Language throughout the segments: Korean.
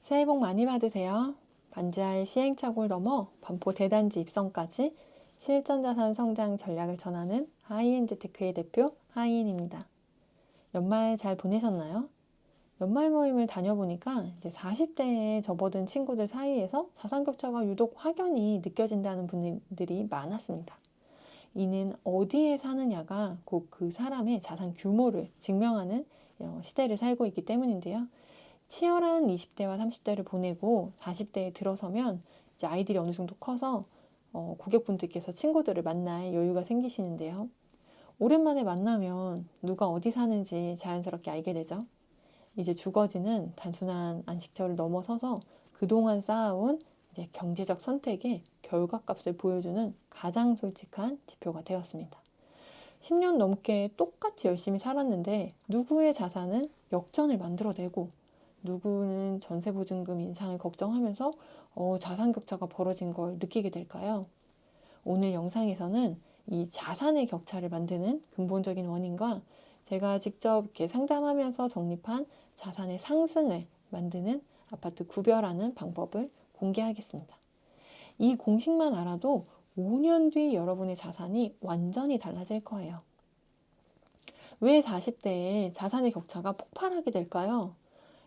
새해 복 많이 받으세요. 반지하의 시행착오를 넘어 반포 대단지 입성까지 실전자산 성장 전략을 전하는 하이엔즈테크의 대표 하이인입니다. 연말 잘 보내셨나요? 연말 모임을 다녀보니까 이제 40대에 접어든 친구들 사이에서 자산 격차가 유독 확연히 느껴진다는 분들이 많았습니다. 이는 어디에 사느냐가 곧 그 사람의 자산 규모를 증명하는 시대를 살고 있기 때문인데요. 치열한 20대와 30대를 보내고 40대에 들어서면 이제 아이들이 어느 정도 커서 고객분들께서 친구들을 만날 여유가 생기시는데요. 오랜만에 만나면 누가 어디 사는지 자연스럽게 알게 되죠. 이제 주거지는 단순한 안식처를 넘어서서 그동안 쌓아온 이제 경제적 선택의 결과값을 보여주는 가장 솔직한 지표가 되었습니다. 10년 넘게 똑같이 열심히 살았는데 누구의 자산은 역전을 만들어내고 누구는 전세보증금 인상을 걱정하면서 자산 격차가 벌어진 걸 느끼게 될까요? 오늘 영상에서는 이 자산의 격차를 만드는 근본적인 원인과 제가 직접 이렇게 상담하면서 정립한 자산의 상승을 만드는 아파트 구별하는 방법을 공개하겠습니다. 이 공식만 알아도 5년 뒤 여러분의 자산이 완전히 달라질 거예요. 왜 40대에 자산의 격차가 폭발하게 될까요?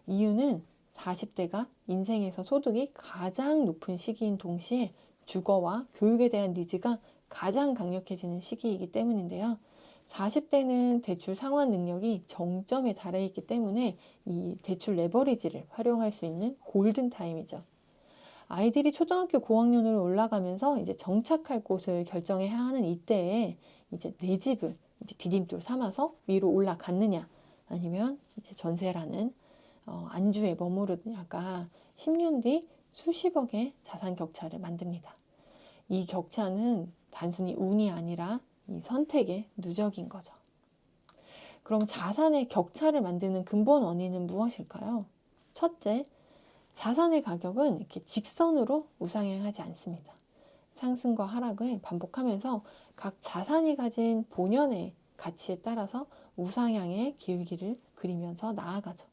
이유는 40대가 인생에서 소득이 가장 높은 시기인 동시에 주거와 교육에 대한 니즈가 가장 강력해지는 시기이기 때문인데요. 40대는 대출 상환 능력이 정점에 달해 있기 때문에 이 대출 레버리지를 활용할 수 있는 골든타임이죠. 아이들이 초등학교 고학년으로 올라가면서 이제 정착할 곳을 결정해야 하는 이때에 이제 내 집을 이제 디딤돌 삼아서 위로 올라갔느냐 아니면 이제 전세라는 안주에 머무르냐가 10년 뒤 수십억의 자산 격차를 만듭니다. 이 격차는 단순히 운이 아니라 이 선택의 누적인 거죠. 그럼 자산의 격차를 만드는 근본 원인은 무엇일까요? 첫째, 자산의 가격은 이렇게 직선으로 우상향하지 않습니다. 상승과 하락을 반복하면서 각 자산이 가진 본연의 가치에 따라서 우상향의 기울기를 그리면서 나아가죠.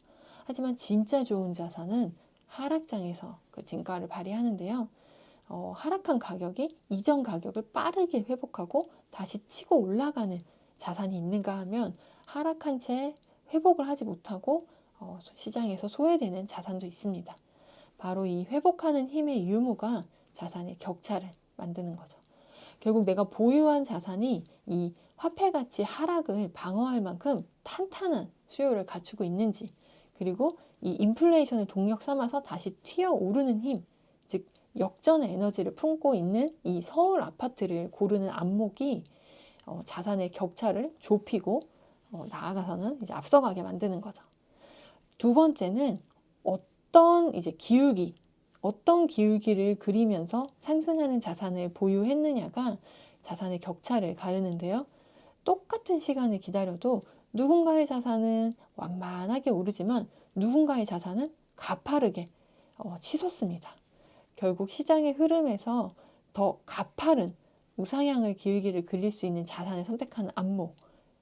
하지만 진짜 좋은 자산은 하락장에서 그 진가를 발휘하는데요. 하락한 가격이 이전 가격을 빠르게 회복하고 다시 치고 올라가는 자산이 있는가 하면 하락한 채 회복을 하지 못하고 시장에서 소외되는 자산도 있습니다. 바로 이 회복하는 힘의 유무가 자산의 격차를 만드는 거죠. 결국 내가 보유한 자산이 이 화폐가치 하락을 방어할 만큼 탄탄한 수요를 갖추고 있는지, 그리고 이 인플레이션을 동력 삼아서 다시 튀어오르는 힘, 즉 역전의 에너지를 품고 있는 이 서울 아파트를 고르는 안목이 자산의 격차를 좁히고 나아가서는 이제 앞서가게 만드는 거죠. 두 번째는 어떤 기울기를 그리면서 상승하는 자산을 보유했느냐가 자산의 격차를 가르는데요. 똑같은 시간을 기다려도 누군가의 자산은 완만하게 오르지만 누군가의 자산은 가파르게 치솟습니다. 결국 시장의 흐름에서 더 가파른 우상향을 기울기를 그릴 수 있는 자산을 선택하는 안목,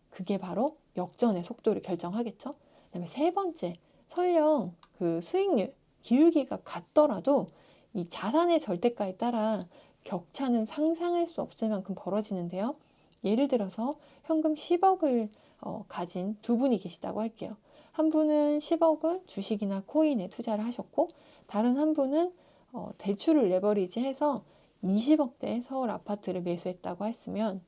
그게 바로 역전의 속도를 결정하겠죠. 그다음에 세 번째, 설령 그 수익률, 기울기가 같더라도 이 자산의 절대가에 따라 격차는 상상할 수 없을 만큼 벌어지는데요. 예를 들어서 현금 10억을 가진 두 분이 계시다고 할게요. 한 분은 10억을 주식이나 코인에 투자를 하셨고, 다른 한 분은 대출을 레버리지해서 20억대 서울 아파트를 매수했다고 했으면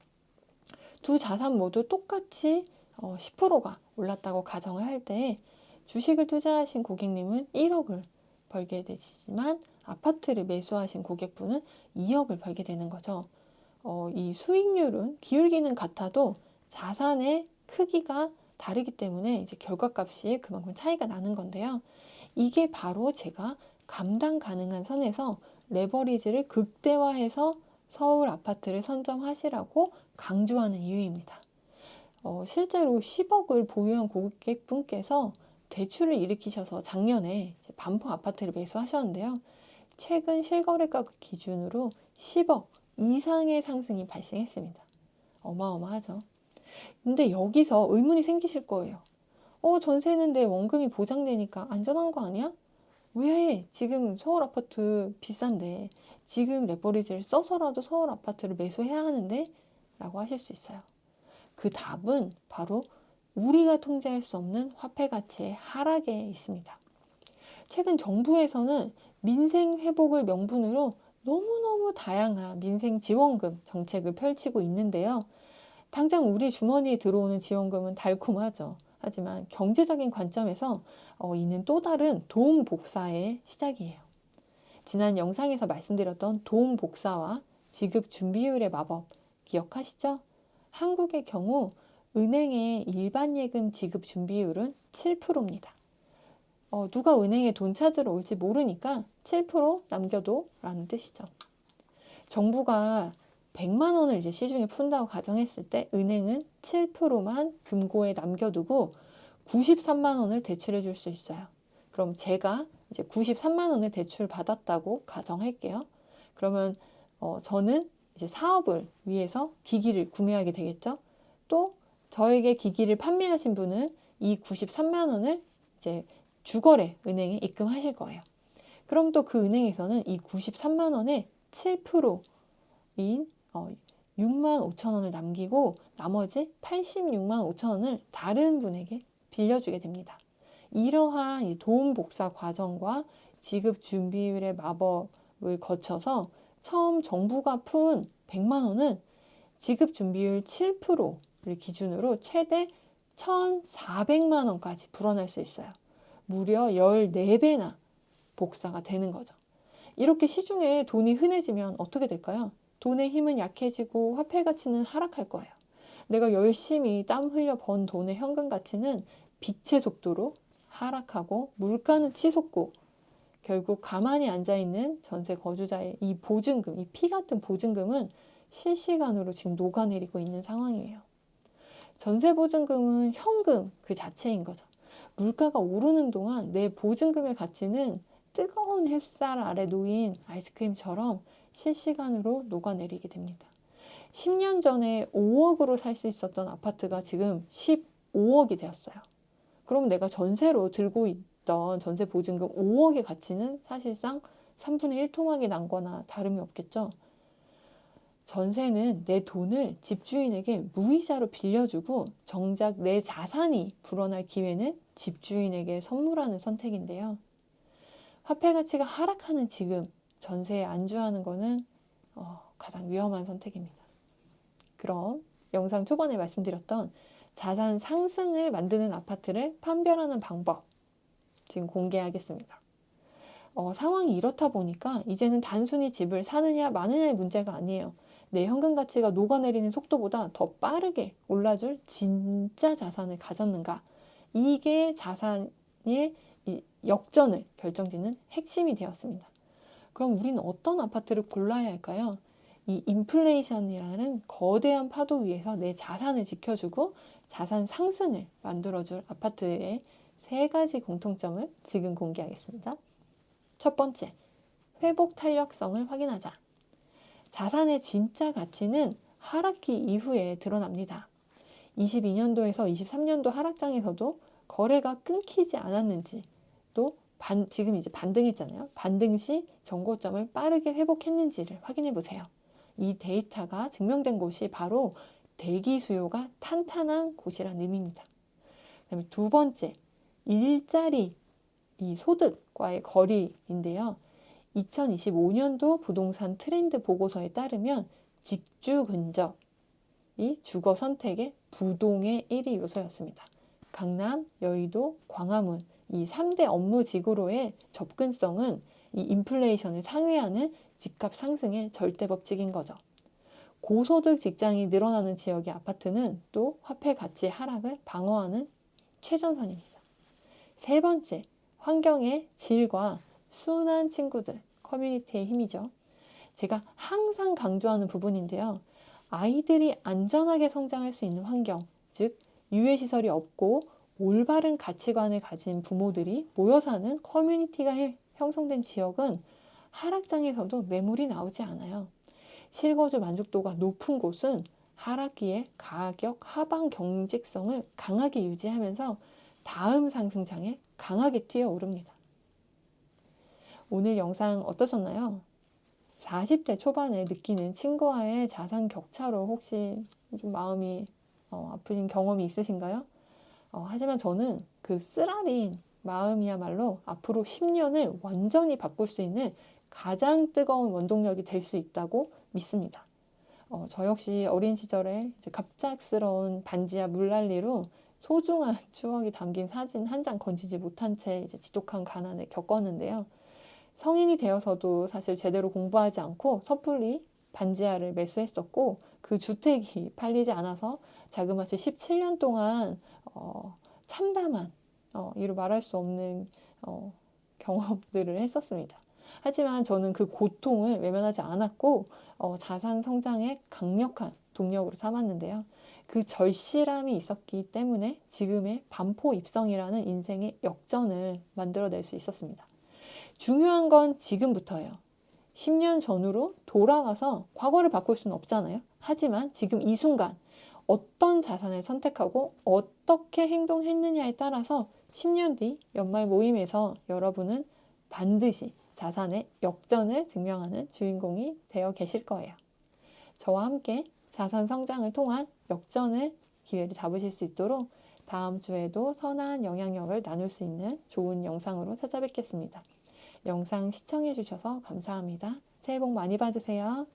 두 자산 모두 똑같이 10%가 올랐다고 가정을 할 때 주식을 투자하신 고객님은 1억을 벌게 되지만 아파트를 매수하신 고객분은 2억을 벌게 되는 거죠. 이 수익률은 기울기는 같아도 자산의 크기가 다르기 때문에 이제 결과값이 그만큼 차이가 나는 건데요. 이게 바로 제가 감당 가능한 선에서 레버리지를 극대화해서 서울 아파트를 선점하시라고 강조하는 이유입니다. 실제로 10억을 보유한 고객분께서 대출을 일으키셔서 작년에 반포 아파트를 매수하셨는데요. 최근 실거래가 기준으로 10억 이상의 상승이 발생했습니다. 어마어마하죠. 근데 여기서 의문이 생기실 거예요. 전세는 내 원금이 보장되니까 안전한 거 아니야? 왜 지금 서울 아파트 비싼데 지금 레버리지를 써서라도 서울 아파트를 매수해야 하는데? 라고 하실 수 있어요. 그 답은 바로 우리가 통제할 수 없는 화폐 가치의 하락에 있습니다. 최근 정부에서는 민생 회복을 명분으로 너무너무 다양한 민생 지원금 정책을 펼치고 있는데요. 당장 우리 주머니에 들어오는 지원금은 달콤하죠. 하지만 경제적인 관점에서 이는 또 다른 도움 복사의 시작이에요. 지난 영상에서 말씀드렸던 도움 복사와 지급 준비율의 마법 기억하시죠? 한국의 경우 은행의 일반 예금 지급 준비율은 7%입니다. 누가 은행에 돈 찾으러 올지 모르니까 7% 남겨둬 라는 뜻이죠. 정부가 100만 원을 이제 시중에 푼다고 가정했을 때 은행은 7%만 금고에 남겨두고 93만 원을 대출해 줄 수 있어요. 그럼 제가 이제 93만 원을 대출 받았다고 가정할게요. 그러면 저는 이제 사업을 위해서 기기를 구매하게 되겠죠. 또 저에게 기기를 판매하신 분은 이 93만 원을 이제 주거래 은행에 입금하실 거예요. 그럼 또 그 은행에서는 이 93만 원에 7%인 6만 5천 원을 남기고 나머지 86만 5천 원을 다른 분에게 빌려주게 됩니다. 이러한 이 도움 복사 과정과 지급 준비율의 마법을 거쳐서 처음 정부가 푼 100만 원은 지급 준비율 7%를 기준으로 최대 1,400만 원까지 불어날 수 있어요. 무려 14배나 복사가 되는 거죠. 이렇게 시중에 돈이 흔해지면 어떻게 될까요? 돈의 힘은 약해지고 화폐 가치는 하락할 거예요. 내가 열심히 땀 흘려 번 돈의 현금 가치는 빛의 속도로 하락하고 물가는 치솟고 결국 가만히 앉아있는 전세 거주자의 이 보증금, 이 피 같은 보증금은 실시간으로 지금 녹아내리고 있는 상황이에요. 전세 보증금은 현금 그 자체인 거죠. 물가가 오르는 동안 내 보증금의 가치는 뜨거운 햇살 아래 놓인 아이스크림처럼 실시간으로 녹아내리게 됩니다. 10년 전에 5억으로 살 수 있었던 아파트가 지금 15억이 되었어요. 그럼 내가 전세로 들고 있던 전세 보증금 5억의 가치는 사실상 3분의 1 토막이 난 거나 다름이 없겠죠. 전세는 내 돈을 집주인에게 무이자로 빌려주고 정작 내 자산이 불어날 기회는 집주인에게 선물하는 선택인데요. 화폐 가치가 하락하는 지금 전세에 안주하는 거는 가장 위험한 선택입니다. 그럼 영상 초반에 말씀드렸던 자산 상승을 만드는 아파트를 판별하는 방법 지금 공개하겠습니다. 상황이 이렇다 보니까 이제는 단순히 집을 사느냐 마느냐의 문제가 아니에요. 내 현금 가치가 녹아내리는 속도보다 더 빠르게 올라줄 진짜 자산을 가졌는가? 이게 자산의 이 역전을 결정짓는 핵심이 되었습니다. 그럼 우리는 어떤 아파트를 골라야 할까요? 이 인플레이션이라는 거대한 파도 위에서 내 자산을 지켜주고 자산 상승을 만들어줄 아파트의 3가지 공통점을 지금 공개하겠습니다. 첫 번째, 회복 탄력성을 확인하자. 자산의 진짜 가치는 하락기 이후에 드러납니다. 22년도에서 23년도 하락장에서도 거래가 끊기지 않았는지, 또 지금 이제 반등했잖아요. 반등 시 정고점을 빠르게 회복했는지를 확인해 보세요. 이 데이터가 증명된 곳이 바로 대기 수요가 탄탄한 곳이라는 의미입니다. 그다음에 두 번째, 일자리, 이 소득과의 거리인데요. 2025년도 부동산 트렌드 보고서에 따르면 직주 근접이 주거 선택의 부동의 1위 요소였습니다. 강남, 여의도, 광화문 이 3대 업무 지구로의 접근성은 이 인플레이션을 상회하는 집값 상승의 절대 법칙인 거죠. 고소득 직장이 늘어나는 지역의 아파트는 또 화폐 가치 하락을 방어하는 최전선입니다. 세 번째, 환경의 질과 순한 친구들, 커뮤니티의 힘이죠. 제가 항상 강조하는 부분인데요. 아이들이 안전하게 성장할 수 있는 환경, 즉 유해시설이 없고 올바른 가치관을 가진 부모들이 모여 사는 커뮤니티가 형성된 지역은 하락장에서도 매물이 나오지 않아요. 실거주 만족도가 높은 곳은 하락기에 가격 하방 경직성을 강하게 유지하면서 다음 상승장에 강하게 뛰어오릅니다. 오늘 영상 어떠셨나요? 40대 초반에 느끼는 친구와의 자산 격차로 혹시 좀 마음이 아프신 경험이 있으신가요? 하지만 저는 그 쓰라린 마음이야말로 앞으로 10년을 완전히 바꿀 수 있는 가장 뜨거운 원동력이 될 수 있다고 믿습니다. 저 역시 어린 시절에 이제 갑작스러운 반지하 물난리로 소중한 추억이 담긴 사진 한 장 건지지 못한 채 이제 지독한 가난을 겪었는데요. 성인이 되어서도 사실 제대로 공부하지 않고 섣불리 반지하를 매수했었고 그 주택이 팔리지 않아서 자그마치 17년 동안 참담한 이루 말할 수 없는 경험들을 했었습니다. 하지만 저는 그 고통을 외면하지 않았고 자산 성장의 강력한 동력으로 삼았는데요. 그 절실함이 있었기 때문에 지금의 반포 입성이라는 인생의 역전을 만들어낼 수 있었습니다. 중요한 건 지금부터예요. 10년 전으로 돌아가서 과거를 바꿀 수는 없잖아요. 하지만 지금 이 순간 어떤 자산을 선택하고 어떻게 행동했느냐에 따라서 10년 뒤 연말 모임에서 여러분은 반드시 자산의 역전을 증명하는 주인공이 되어 계실 거예요. 저와 함께 자산 성장을 통한 역전의 기회를 잡으실 수 있도록 다음 주에도 선한 영향력을 나눌 수 있는 좋은 영상으로 찾아뵙겠습니다. 영상 시청해 주셔서 감사합니다. 새해 복 많이 받으세요.